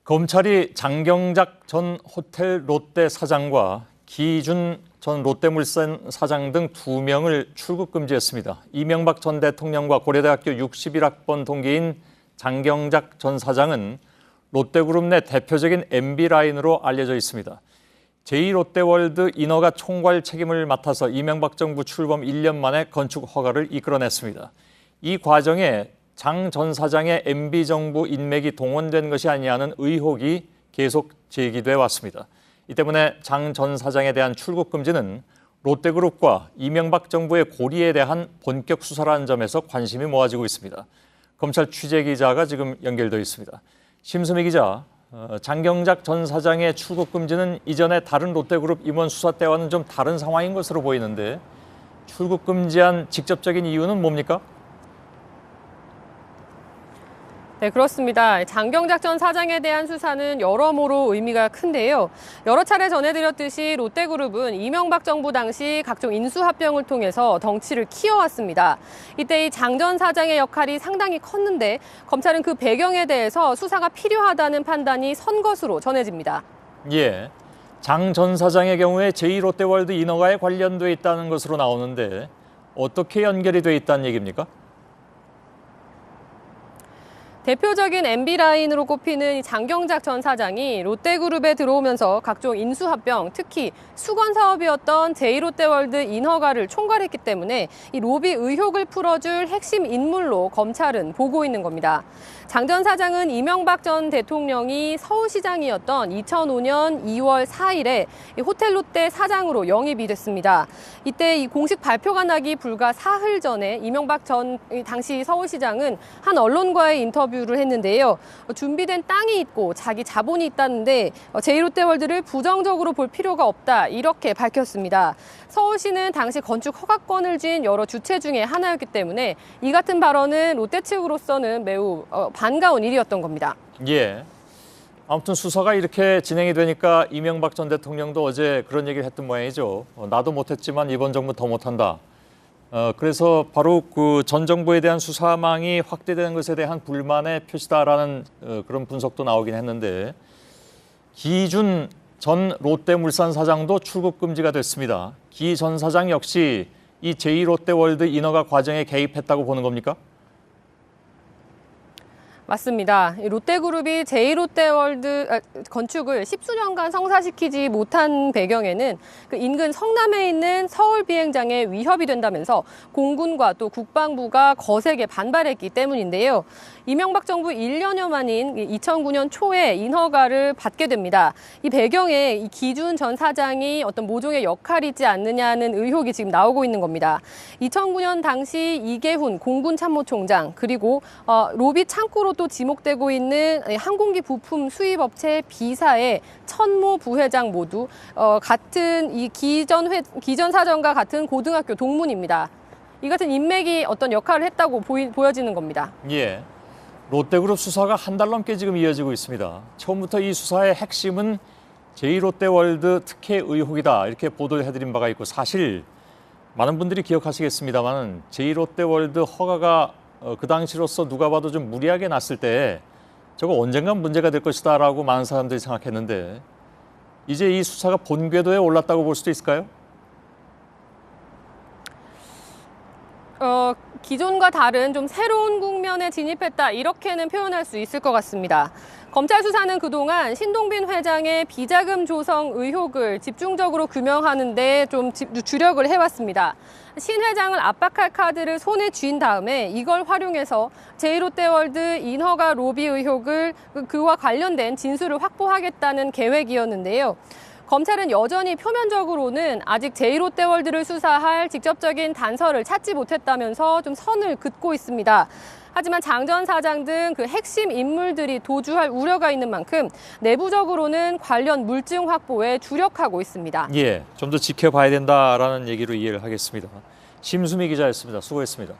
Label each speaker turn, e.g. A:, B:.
A: 검찰이 장경작 전 호텔 롯데 사장과 기준 전 롯데물산 사장 등 2명을 출국 금지했습니다. 이명박 전 대통령과 고려대학교 61학번 동기인 장경작 전 사장은 롯데그룹 내 대표적인 MB라인으로 알려져 있습니다. 제2롯데월드 인허가 총괄 책임을 맡아서 이명박 정부 출범 1년 만에 건축 허가를 이끌어냈습니다. 이 과정에 장 전 사장의 MB정부 인맥이 동원된 것이 아니냐는 의혹이 계속 제기돼 왔습니다. 이 때문에 장 전 사장에 대한 출국 금지는 롯데그룹과 이명박 정부의 고리에 대한 본격 수사라는 점에서 관심이 모아지고 있습니다. 검찰 취재기자가 지금 연결되어 있습니다. 심수미 기자, 장경작 전 사장의 출국 금지는 이전에 다른 롯데그룹 임원 수사 때와는 좀 다른 상황인 것으로 보이는데 출국 금지한 직접적인 이유는 뭡니까?
B: 네, 그렇습니다. 장경작 전 사장에 대한 수사는 여러모로 의미가 큰데요. 여러 차례 전해드렸듯이 롯데그룹은 이명박 정부 당시 각종 인수합병을 통해서 덩치를 키워왔습니다. 이때 이 장 전 사장의 역할이 상당히 컸는데 검찰은 그 배경에 대해서 수사가 필요하다는 판단이 선 것으로 전해집니다.
A: 예, 장 전 사장의 경우에 제2롯데월드 인허가에 관련돼 있다는 것으로 나오는데 어떻게 연결이 돼 있다는 얘기입니까?
B: 대표적인 MB라인으로 꼽히는 장경작 전 사장이 롯데그룹에 들어오면서 각종 인수합병, 특히 수건사업이었던 제2롯데월드 인허가를 총괄했기 때문에 이 로비 의혹을 풀어줄 핵심 인물로 검찰은 보고 있는 겁니다. 장 전 사장은 이명박 전 대통령이 서울시장이었던 2005년 2월 4일에 호텔 롯데 사장으로 영입이 됐습니다. 이때 이 공식 발표가 나기 불과 사흘 전에 이명박 전 당시 서울시장은 한 언론과의 인터뷰를 했는데요. 준비된 땅이 있고 자기 자본이 있다는데 제2롯데월드를 부정적으로 볼 필요가 없다, 이렇게 밝혔습니다. 서울시는 당시 건축 허가권을 쥔 여러 주체 중에 하나였기 때문에 이 같은 발언은 롯데 측으로서는 매우 반가운 일이었던 겁니다.
A: 예. 아무튼 수사가 이렇게 진행이 되니까 이명박 전 대통령도 어제 그런 얘기를 했던 모양이죠. 나도 못했지만 이번 정부 더 못한다. 그래서 바로 그 전 정부에 대한 수사망이 확대되는 것에 대한 불만의 표시다라는 그런 분석도 나오긴 했는데 기준 전 롯데물산 사장도 출국 금지가 됐습니다. 기 전 사장 역시 이 제2롯데월드 인허가 과정에 개입했다고 보는 겁니까?
B: 맞습니다. 롯데그룹이 제2롯데월드 건축을 10수년간 성사시키지 못한 배경에는 그 인근 성남에 있는 서울 비행장에 위협이 된다면서 공군과 또 국방부가 거세게 반발했기 때문인데요. 이명박 정부 1년여 만인 2009년 초에 인허가를 받게 됩니다. 이 배경에 이 기준 전 사장이 어떤 모종의 역할이 있지 않느냐는 의혹이 지금 나오고 있는 겁니다. 2009년 당시 이계훈 공군 참모총장, 그리고 로비 창구로 또 지목되고 있는 항공기 부품 수입업체 B사의 천모 부회장 모두 같은 이 기전 사장과 같은 고등학교 동문입니다. 이 같은 인맥이 어떤 역할을 했다고 보여지는 겁니다.
A: 예. 롯데그룹 수사가 한 달 넘게 지금 이어지고 있습니다. 처음부터 이 수사의 핵심은 제2롯데월드 특혜 의혹이다, 이렇게 보도를 해드린 바가 있고, 사실 많은 분들이 기억하시겠습니다만 제2롯데월드 허가가 그 당시로서 누가 봐도 좀 무리하게 났을 때 저거 언젠간 문제가 될 것이다라고 많은 사람들이 생각했는데 이제 이 수사가 본 궤도에 올랐다고 볼 수도 있을까요?
B: 기존과 다른 좀 새로운 국면에 진입했다, 이렇게는 표현할 수 있을 것 같습니다. 검찰 수사는 그동안 신동빈 회장의 비자금 조성 의혹을 집중적으로 규명하는 데 좀 주력을 해왔습니다. 신 회장을 압박할 카드를 손에 쥔 다음에 이걸 활용해서 제2롯데월드 인허가 로비 의혹을 그와 관련된 진술을 확보하겠다는 계획이었는데요. 검찰은 여전히 표면적으로는 아직 제2롯데월드를 수사할 직접적인 단서를 찾지 못했다면서 좀 선을 긋고 있습니다. 하지만 장 전 사장 등 그 핵심 인물들이 도주할 우려가 있는 만큼 내부적으로는 관련 물증 확보에 주력하고 있습니다.
A: 예, 좀 더 지켜봐야 된다라는 얘기로 이해를 하겠습니다. 심수미 기자였습니다. 수고했습니다.